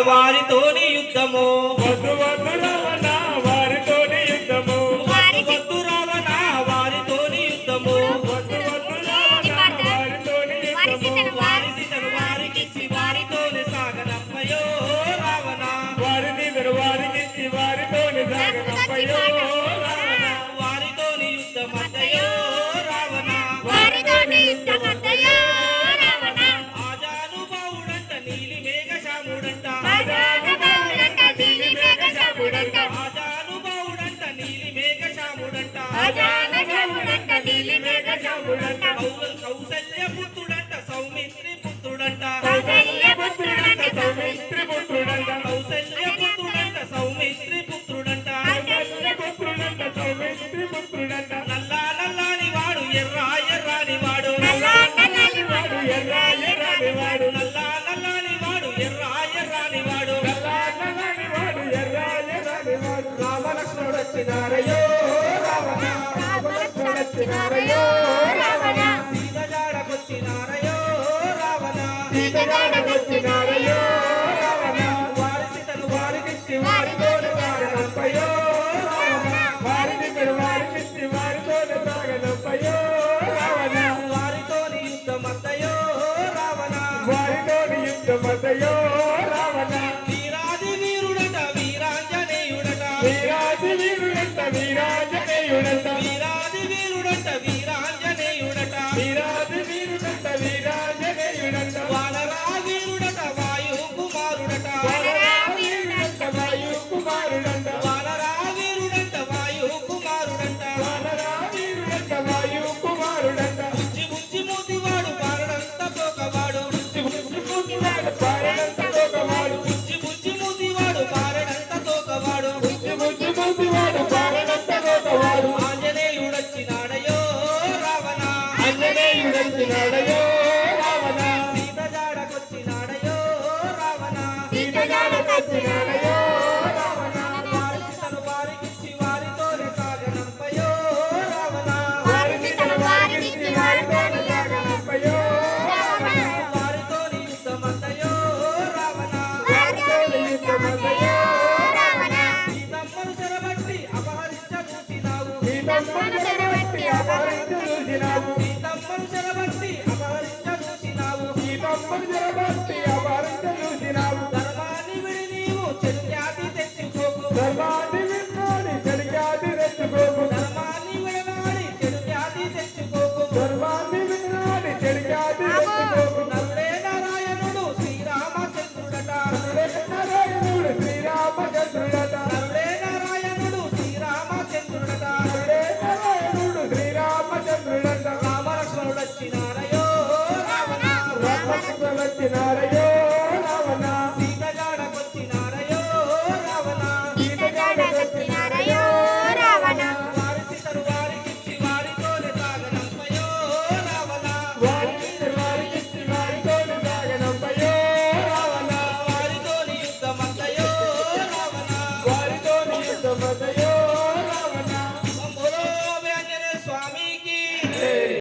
వారితోని యుద్ధము వద్దు వద్దు రావణ వారితోని యుద్ధము వద్దు రావణ వారితోని యుద్ధము వద్దు వద్దు రావణ వారితోని యుద్ధము వారిసితను వారికిచ్చి వారితోని సాగనప్పయో రావణ వారికిచ్చి వారితోని సాగనప్పయో వారితోని యుద్ధమద్దయో రావణ ఆజానుభావుడంట నీలి మేఘశాముడంట ఆజానుభావుడంట నీలి మేఘశాముడంట కౌసల్య పుత్రుడంట సౌమిత్రి పుత్రుడంట కౌసల్య పుత్రుడంట సౌమిత్రి పుత్రుడంట నల్లా నల్లాని వాడు ఎర్రా ఎర్రాని వాడు నల్లా నల్లాని వాడు ఎర్రా ఎర్రాని వాడు రామలక్ష్మణుడు వచ్చినారయో రావణ సీత జాడకొచ్చినారయో రావణ వారిసితను వారికిచ్చి వారితోని సాగనంపయో వారితోని యుద్ధమద్దయో రావణ వీరాది వీరుడట వీరాంజనేయుడట వీరాది వీరుడట వీరాంజనేయుడట వానరా వీరుడట వాయు కుమారుడట వానరా వీరుడట వాయు కుమారుడంట బుజ్జి బుజ్జి మూతివాడు పారడంత తోకవాడు బుజ్జి బుజ్జి మూతివాడు పారడంత తోకవాడు ఆంజనేయుడొచ్చినాడయో రావణ సీత జాడకొచ్చినాడయో రావణ వారిసితను వారికిచ్చి వారితోని సాగనంపయో రావణ వారితోని యుద్ధమద్దయో రావణ సీతమ్మను చెరబట్టి అపహరించ చూసినావు సీతమ్మను చెరబట్టి అపహరించ చూసినావు ధర్మాన్ని విడి నీవు చెడుఖ్యాతి తెచ్చుకోకు ధర్మాన్ని విడనాడి చెడుఖ్యాతి తెచ్చుకోకు నల్లే నారాయణుడు శ్రీరామచంద్రుడట రామలక్ష్మణుడు వచ్చినారయో రావణ